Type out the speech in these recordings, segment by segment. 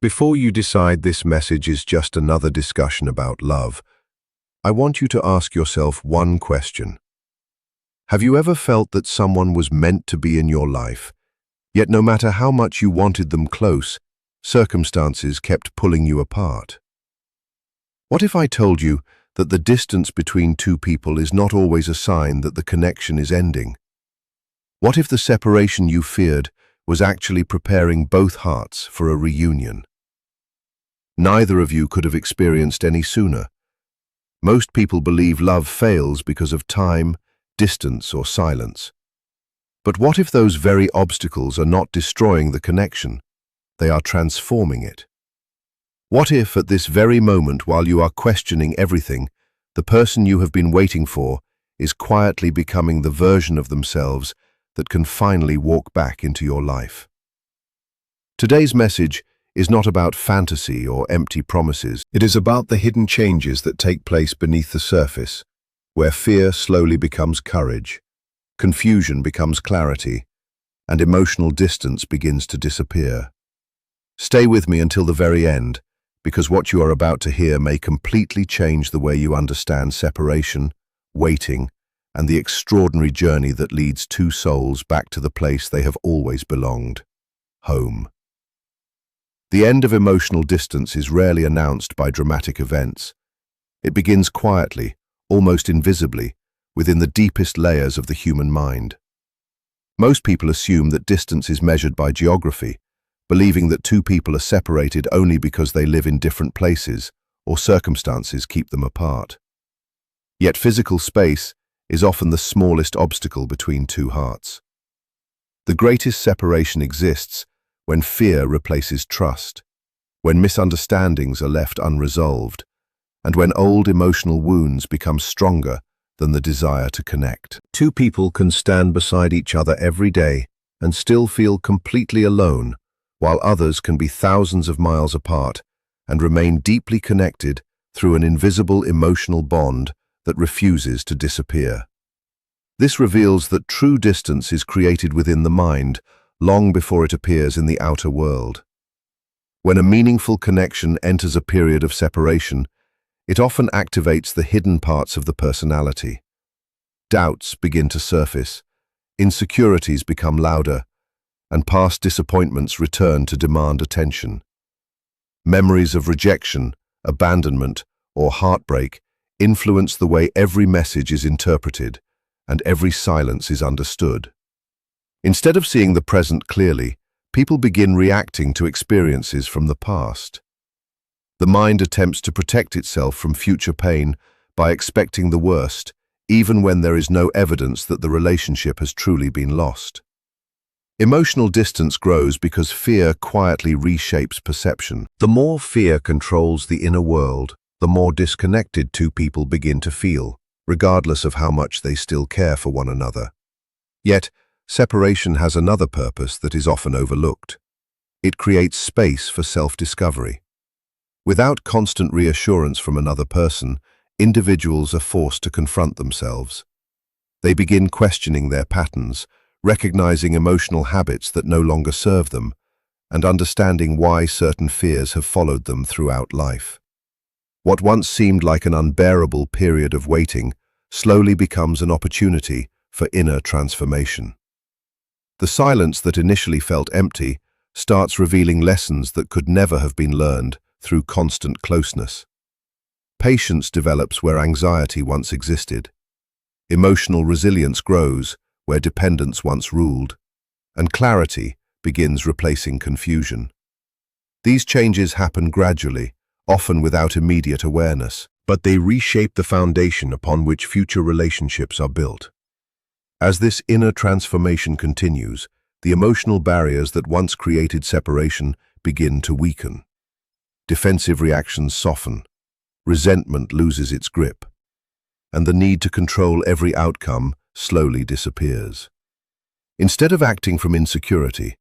Before you decide this message is just another discussion about love, I want you to ask yourself one question. Have you ever felt that someone was meant to be in your life, yet no matter how much you wanted them close, circumstances kept pulling you apart? What if I told you that the distance between two people is not always a sign that the connection is ending? What if the separation you feared was actually preparing both hearts for a reunion? Neither of you could have experienced any sooner. Most people believe love fails because of time, distance, or silence. But what if those very obstacles are not destroying the connection? They are transforming it. What if at this very moment, while you are questioning everything, the person you have been waiting for is quietly becoming the version of themselves that can finally walk back into your life? Today's message is not about fantasy or empty promises. It is about the hidden changes that take place beneath the surface, where fear slowly becomes courage, confusion becomes clarity, and emotional distance begins to disappear. Stay with me until the very end, because what you are about to hear may completely change the way you understand separation, waiting, and the extraordinary journey that leads two souls back to the place they have always belonged: home. The end of emotional distance is rarely announced by dramatic events. It begins quietly, almost invisibly, within the deepest layers of the human mind. Most people assume that distance is measured by geography, believing that two people are separated only because they live in different places or circumstances keep them apart. Yet physical space is often the smallest obstacle between two hearts. The greatest separation exists when fear replaces trust, when misunderstandings are left unresolved, and when old emotional wounds become stronger than the desire to connect. Two people can stand beside each other every day and still feel completely alone, while others can be thousands of miles apart and remain deeply connected through an invisible emotional bond that refuses to disappear. This reveals that true distance is created within the mind long before it appears in the outer world. When a meaningful connection enters a period of separation, it often activates the hidden parts of the personality. Doubts begin to surface, insecurities become louder, and past disappointments return to demand attention. Memories of rejection, abandonment, or heartbreak influence the way every message is interpreted and every silence is understood. Instead of seeing the present clearly, people begin reacting to experiences from the past. The mind attempts to protect itself from future pain by expecting the worst, even when there is no evidence that the relationship has truly been lost. Emotional distance grows because fear quietly reshapes perception. The more fear controls the inner world, the more disconnected two people begin to feel, regardless of how much they still care for one another. Yet, separation has another purpose that is often overlooked. It creates space for self-discovery. Without constant reassurance from another person, individuals are forced to confront themselves. They begin questioning their patterns, recognizing emotional habits that no longer serve them, and understanding why certain fears have followed them throughout life. What once seemed like an unbearable period of waiting slowly becomes an opportunity for inner transformation. The silence that initially felt empty starts revealing lessons that could never have been learned through constant closeness. Patience develops where anxiety once existed. Emotional resilience grows where dependence once ruled, and clarity begins replacing confusion. These changes happen gradually, often without immediate awareness, but they reshape the foundation upon which future relationships are built. As this inner transformation continues, the emotional barriers that once created separation begin to weaken. Defensive reactions soften, resentment loses its grip, and the need to control every outcome slowly disappears. Instead of acting from insecurity,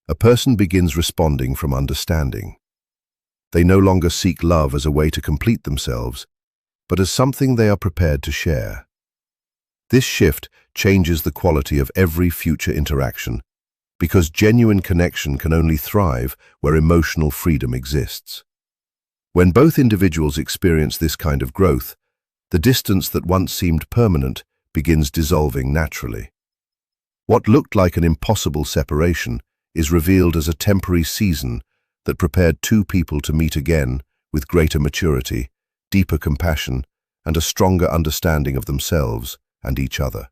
a person begins responding from understanding. They no longer seek love as a way to complete themselves, but as something they are prepared to share. This shift changes the quality of every future interaction, because genuine connection can only thrive where emotional freedom exists. When both individuals experience this kind of growth, the distance that once seemed permanent begins dissolving naturally. What looked like an impossible separation is revealed as a temporary season that prepared two people to meet again with greater maturity, deeper compassion, and a stronger understanding of themselves and each other.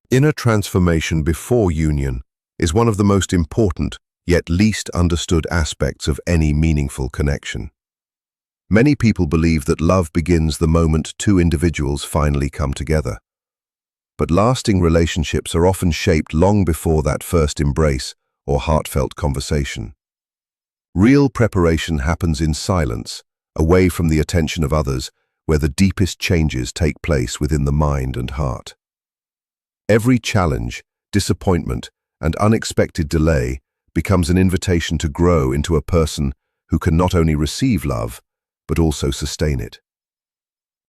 Inner transformation before union is one of the most important yet least understood aspects of any meaningful connection. Many people believe that love begins the moment two individuals finally come together. But lasting relationships are often shaped long before that first embrace or heartfelt conversation. Real preparation happens in silence, away from the attention of others, where the deepest changes take place within the mind and heart. Every challenge, disappointment, and unexpected delay becomes an invitation to grow into a person who can not only receive love, but also sustain it.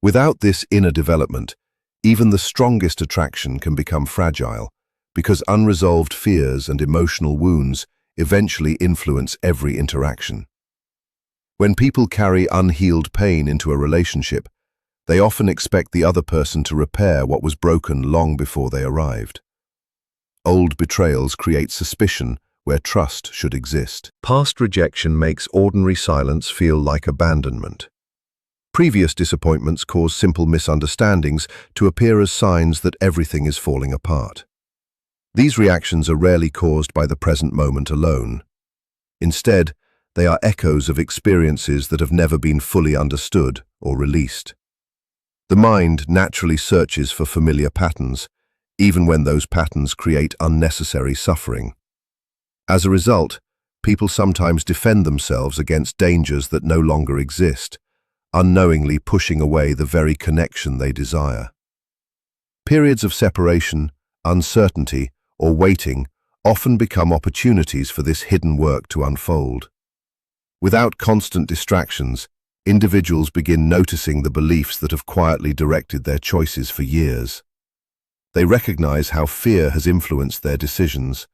Without this inner development, even the strongest attraction can become fragile, because unresolved fears and emotional wounds eventually influence every interaction. When people carry unhealed pain into a relationship, they often expect the other person to repair what was broken long before they arrived. Old betrayals create suspicion where trust should exist. Past rejection makes ordinary silence feel like abandonment. Previous disappointments cause simple misunderstandings to appear as signs that everything is falling apart. These reactions are rarely caused by the present moment alone. Instead, they are echoes of experiences that have never been fully understood or released. The mind naturally searches for familiar patterns, even when those patterns create unnecessary suffering. As a result, people sometimes defend themselves against dangers that no longer exist, unknowingly pushing away the very connection they desire. Periods of separation, uncertainty, or waiting often become opportunities for this hidden work to unfold. Without constant distractions, individuals begin noticing the beliefs that have quietly directed their choices for years. They recognize how fear has influenced their decisions,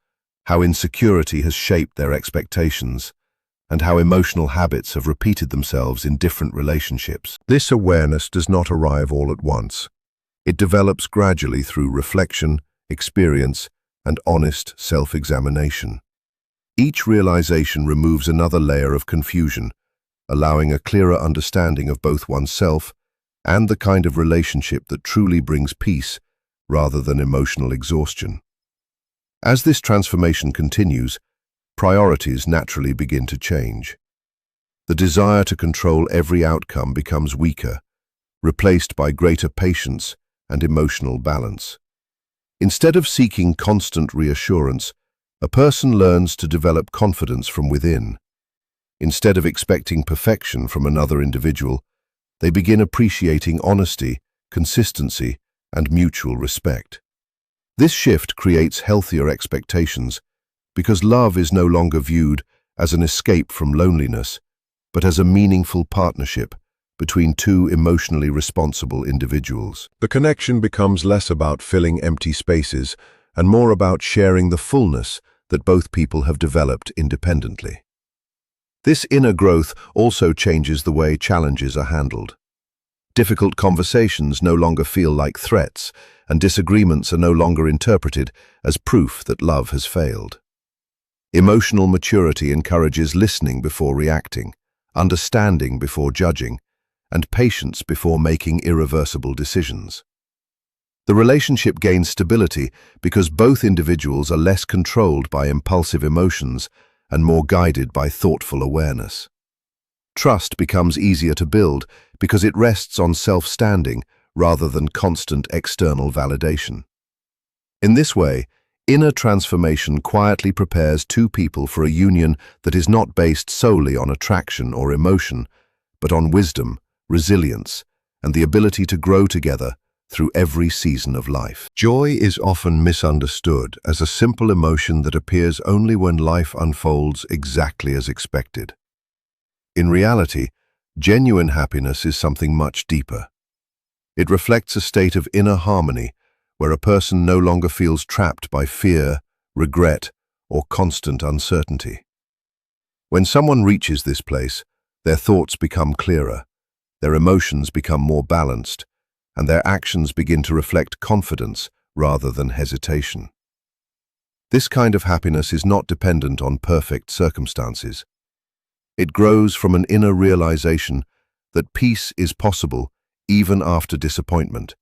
how insecurity has shaped their expectations, and how emotional habits have repeated themselves in different relationships. This awareness does not arrive all at once. It develops gradually through reflection, experience, and honest self-examination. Each realization removes another layer of confusion, allowing a clearer understanding of both oneself and the kind of relationship that truly brings peace rather than emotional exhaustion. As this transformation continues, priorities naturally begin to change. The desire to control every outcome becomes weaker, replaced by greater patience and emotional balance. Instead of seeking constant reassurance, a person learns to develop confidence from within. Instead of expecting perfection from another individual, they begin appreciating honesty, consistency, and mutual respect. This shift creates healthier expectations because love is no longer viewed as an escape from loneliness, but as a meaningful partnership between two emotionally responsible individuals. The connection becomes less about filling empty spaces and more about sharing the fullness that both people have developed independently. This inner growth also changes the way challenges are handled. Difficult conversations no longer feel like threats, and disagreements are no longer interpreted as proof that love has failed. Emotional maturity encourages listening before reacting, understanding before judging, and patience before making irreversible decisions. The relationship gains stability because both individuals are less controlled by impulsive emotions and more guided by thoughtful awareness. Trust becomes easier to build because it rests on self-standing rather than constant external validation. In this way, inner transformation quietly prepares two people for a union that is not based solely on attraction or emotion, but on wisdom, resilience, and the ability to grow together through every season of life. Joy is often misunderstood as a simple emotion that appears only when life unfolds exactly as expected. In reality, genuine happiness is something much deeper. It reflects a state of inner harmony where a person no longer feels trapped by fear, regret, or constant uncertainty. When someone reaches this place, their thoughts become clearer, their emotions become more balanced, and their actions begin to reflect confidence rather than hesitation. This kind of happiness is not dependent on perfect circumstances. It grows from an inner realization that peace is possible even after disappointment,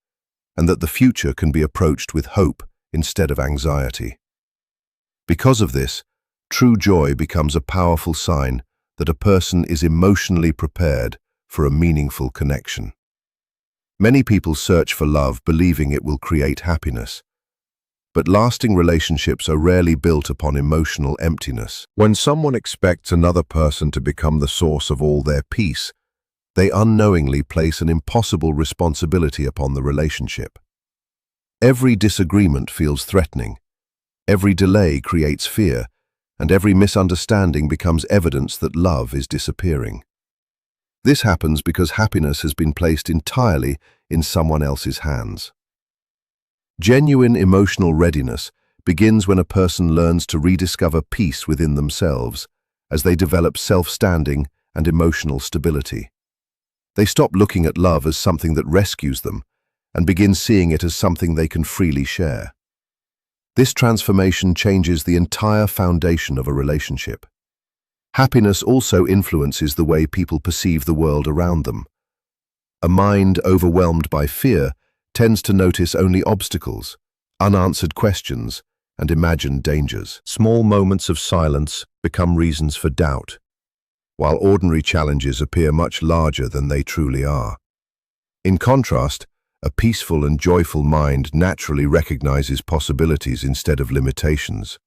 and that the future can be approached with hope instead of anxiety. Because of this, true joy becomes a powerful sign that a person is emotionally prepared for a meaningful connection. Many people search for love believing it will create happiness, but lasting relationships are rarely built upon emotional emptiness. When someone expects another person to become the source of all their peace, they unknowingly place an impossible responsibility upon the relationship. Every disagreement feels threatening, every delay creates fear, and every misunderstanding becomes evidence that love is disappearing. This happens because happiness has been placed entirely in someone else's hands. Genuine emotional readiness begins when a person learns to rediscover peace within themselves as they develop self-standing and emotional stability. They stop looking at love as something that rescues them and begin seeing it as something they can freely share. This transformation changes the entire foundation of a relationship. Happiness also influences the way people perceive the world around them. A mind overwhelmed by fear tends to notice only obstacles, unanswered questions, and imagined dangers. Small moments of silence become reasons for doubt, while ordinary challenges appear much larger than they truly are. In contrast, a peaceful and joyful mind naturally recognizes possibilities instead of limitations.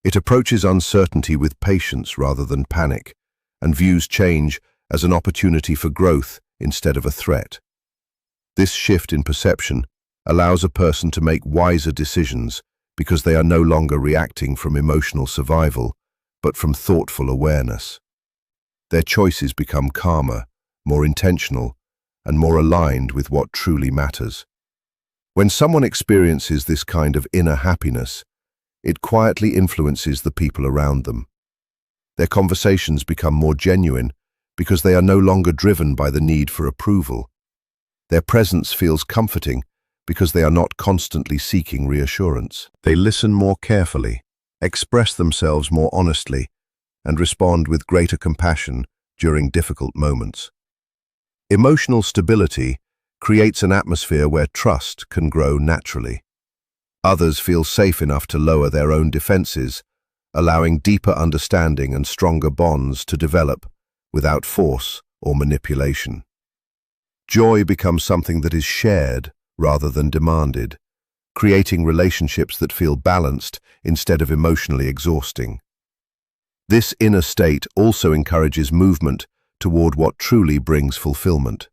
It approaches uncertainty with patience rather than panic, and views change as an opportunity for growth instead of a threat. This shift in perception allows a person to make wiser decisions because they are no longer reacting from emotional survival, but from thoughtful awareness. Their choices become calmer, more intentional, and more aligned with what truly matters. When someone experiences this kind of inner happiness, it quietly influences the people around them. Their conversations become more genuine because they are no longer driven by the need for approval. Their presence feels comforting because they are not constantly seeking reassurance. They listen more carefully, express themselves more honestly, and respond with greater compassion during difficult moments. Emotional stability creates an atmosphere where trust can grow naturally. Others feel safe enough to lower their own defenses, allowing deeper understanding and stronger bonds to develop without force or manipulation. Joy becomes something that is shared rather than demanded, creating relationships that feel balanced instead of emotionally exhausting. This inner state also encourages movement toward what truly brings fulfillment.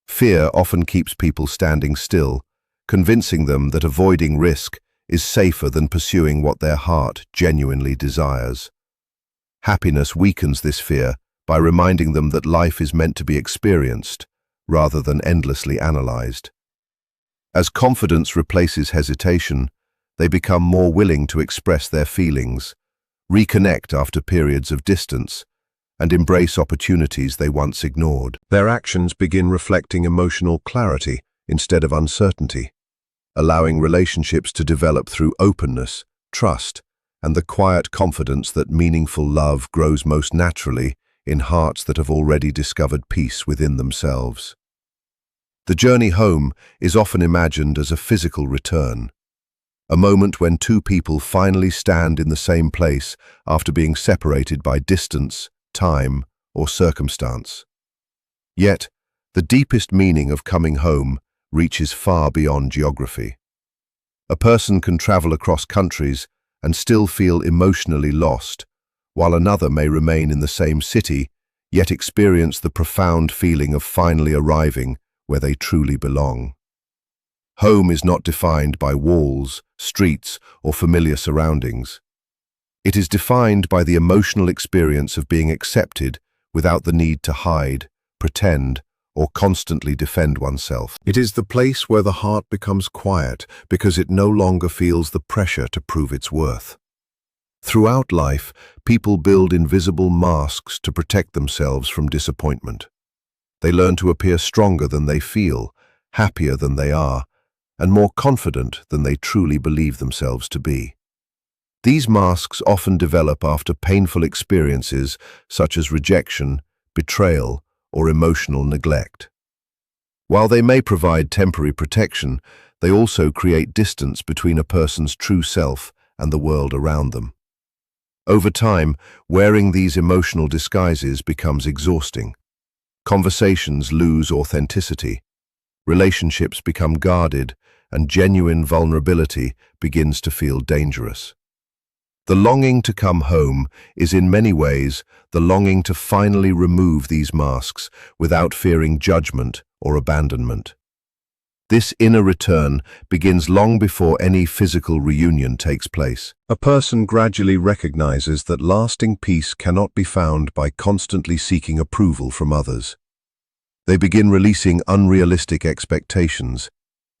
Fear often keeps people standing still, convincing them that avoiding risk is safer than pursuing what their heart genuinely desires. Happiness weakens this fear by reminding them that life is meant to be experienced rather than endlessly analyzed. As confidence replaces hesitation, they become more willing to express their feelings, reconnect after periods of distance, and embrace opportunities they once ignored. Their actions begin reflecting emotional clarity instead of uncertainty, allowing relationships to develop through openness, trust, and the quiet confidence that meaningful love grows most naturally in hearts that have already discovered peace within themselves. The journey home is often imagined as a physical return, a moment when two people finally stand in the same place after being separated by distance, time, or circumstance. Yet, the deepest meaning of coming home reaches far beyond geography. A person can travel across countries and still feel emotionally lost, while another may remain in the same city, yet experience the profound feeling of finally arriving where they truly belong. Home is not defined by walls, streets, or familiar surroundings. It is defined by the emotional experience of being accepted without the need to hide, pretend, or constantly defend oneself. It is the place where the heart becomes quiet because it no longer feels the pressure to prove its worth. Throughout life, people build invisible masks to protect themselves from disappointment. They learn to appear stronger than they feel, happier than they are, and more confident than they truly believe themselves to be. These masks often develop after painful experiences such as rejection, betrayal, or emotional neglect. While they may provide temporary protection, they also create distance between a person's true self and the world around them. Over time, wearing these emotional disguises becomes exhausting. Conversations lose authenticity, relationships become guarded, and genuine vulnerability begins to feel dangerous. The longing to come home is in many ways the longing to finally remove these masks without fearing judgment or abandonment. This inner return begins long before any physical reunion takes place. A person gradually recognizes that lasting peace cannot be found by constantly seeking approval from others. They begin releasing unrealistic expectations,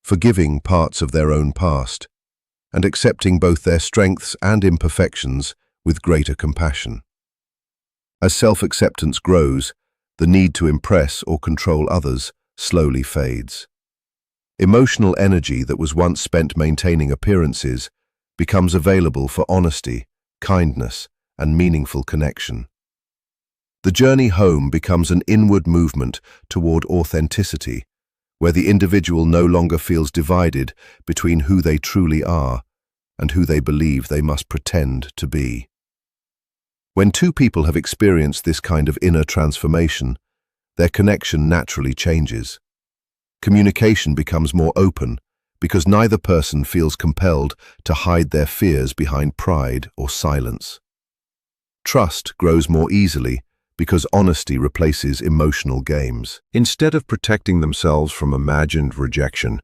forgiving parts of their own past, and accepting both their strengths and imperfections with greater compassion. As self-acceptance grows, the need to impress or control others slowly fades. Emotional energy that was once spent maintaining appearances becomes available for honesty, kindness, and meaningful connection. The journey home becomes an inward movement toward authenticity, where the individual no longer feels divided between who they truly are and who they believe they must pretend to be. When two people have experienced this kind of inner transformation, their connection naturally changes. Communication becomes more open because neither person feels compelled to hide their fears behind pride or silence. Trust grows more easily because honesty replaces emotional games. Instead of protecting themselves from imagined rejection,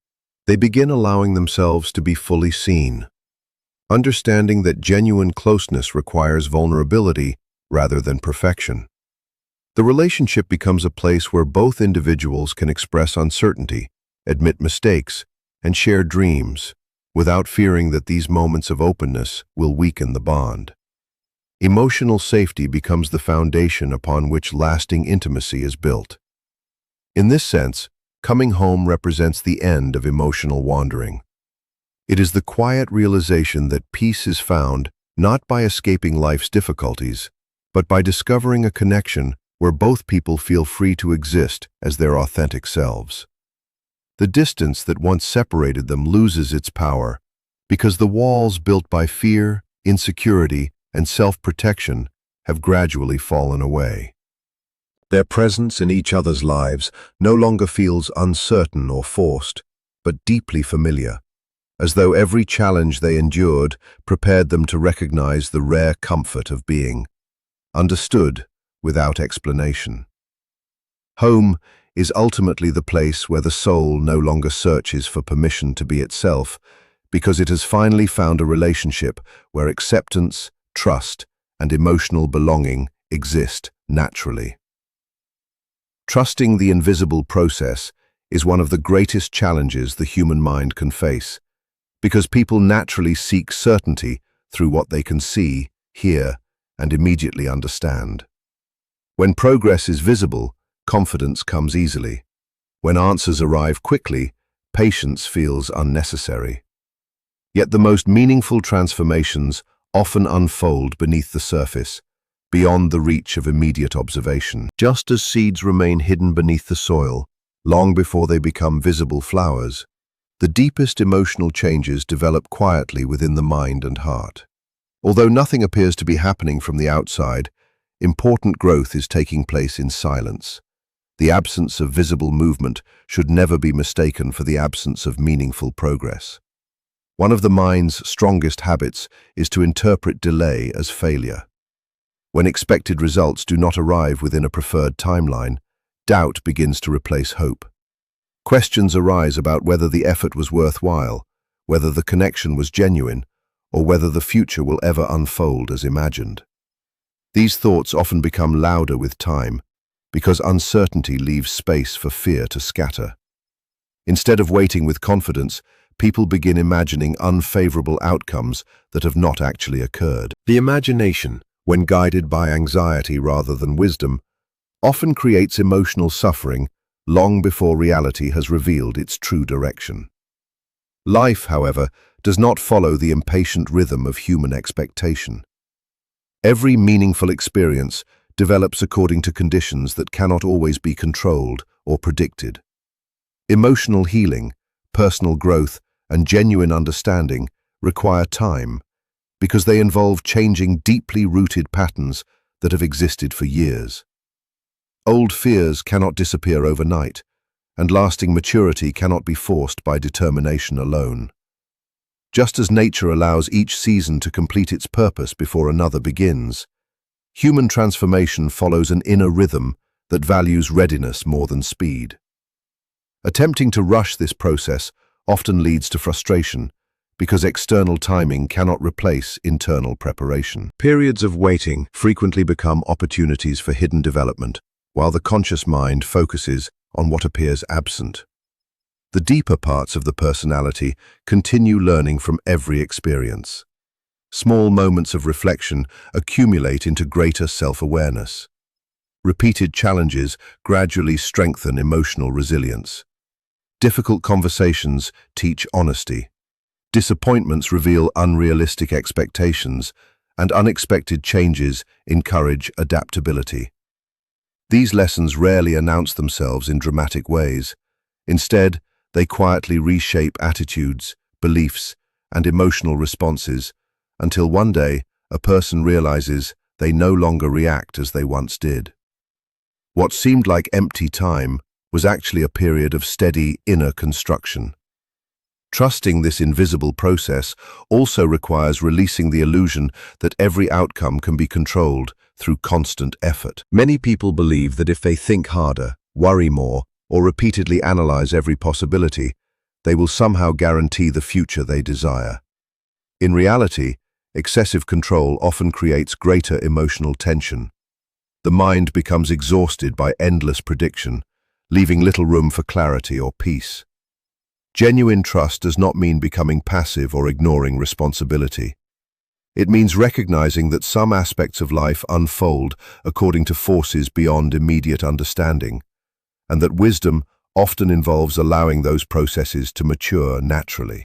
they begin allowing themselves to be fully seen, understanding that genuine closeness requires vulnerability rather than perfection. The relationship becomes a place where both individuals can express uncertainty, admit mistakes, and share dreams, without fearing that these moments of openness will weaken the bond. Emotional safety becomes the foundation upon which lasting intimacy is built. In this sense, coming home represents the end of emotional wandering. It is the quiet realization that peace is found not by escaping life's difficulties, but by discovering a connection where both people feel free to exist as their authentic selves. The distance that once separated them loses its power because the walls built by fear, insecurity, and self-protection have gradually fallen away. Their presence in each other's lives no longer feels uncertain or forced, but deeply familiar, as though every challenge they endured prepared them to recognize the rare comfort of being understood without explanation. Home is ultimately the place where the soul no longer searches for permission to be itself, because it has finally found a relationship where acceptance, trust, and emotional belonging exist naturally. Trusting the invisible process is one of the greatest challenges the human mind can face, because people naturally seek certainty through what they can see, hear, and immediately understand. When progress is visible, confidence comes easily. When answers arrive quickly, patience feels unnecessary. Yet the most meaningful transformations often unfold beneath the surface, beyond the reach of immediate observation. Just as seeds remain hidden beneath the soil, long before they become visible flowers, the deepest emotional changes develop quietly within the mind and heart. Although nothing appears to be happening from the outside, important growth is taking place in silence. The absence of visible movement should never be mistaken for the absence of meaningful progress. One of the mind's strongest habits is to interpret delay as failure. When expected results do not arrive within a preferred timeline, doubt begins to replace hope. Questions arise about whether the effort was worthwhile, whether the connection was genuine, or whether the future will ever unfold as imagined. These thoughts often become louder with time, because uncertainty leaves space for fear to scatter. Instead of waiting with confidence, people begin imagining unfavorable outcomes that have not actually occurred. The imagination, when guided by anxiety rather than wisdom, often creates emotional suffering long before reality has revealed its true direction. Life, however, does not follow the impatient rhythm of human expectation. Every meaningful experience develops according to conditions that cannot always be controlled or predicted. Emotional healing, personal growth, and genuine understanding require time because they involve changing deeply rooted patterns that have existed for years. Old fears cannot disappear overnight, and lasting maturity cannot be forced by determination alone. Just as nature allows each season to complete its purpose before another begins, human transformation follows an inner rhythm that values readiness more than speed. Attempting to rush this process often leads to frustration because external timing cannot replace internal preparation. Periods of waiting frequently become opportunities for hidden development, while the conscious mind focuses on what appears absent. The deeper parts of the personality continue learning from every experience. Small moments of reflection accumulate into greater self-awareness. Repeated challenges gradually strengthen emotional resilience. Difficult conversations teach honesty. Disappointments reveal unrealistic expectations, and unexpected changes encourage adaptability. These lessons rarely announce themselves in dramatic ways. Instead, they quietly reshape attitudes, beliefs, and emotional responses until one day a person realizes they no longer react as they once did. What seemed like empty time was actually a period of steady inner construction. Trusting this invisible process also requires releasing the illusion that every outcome can be controlled through constant effort. Many people believe that if they think harder, worry more, or repeatedly analyze every possibility, they will somehow guarantee the future they desire. In reality, excessive control often creates greater emotional tension. The mind becomes exhausted by endless prediction, leaving little room for clarity or peace. Genuine trust does not mean becoming passive or ignoring responsibility. It means recognizing that some aspects of life unfold according to forces beyond immediate understanding, and that wisdom often involves allowing those processes to mature naturally.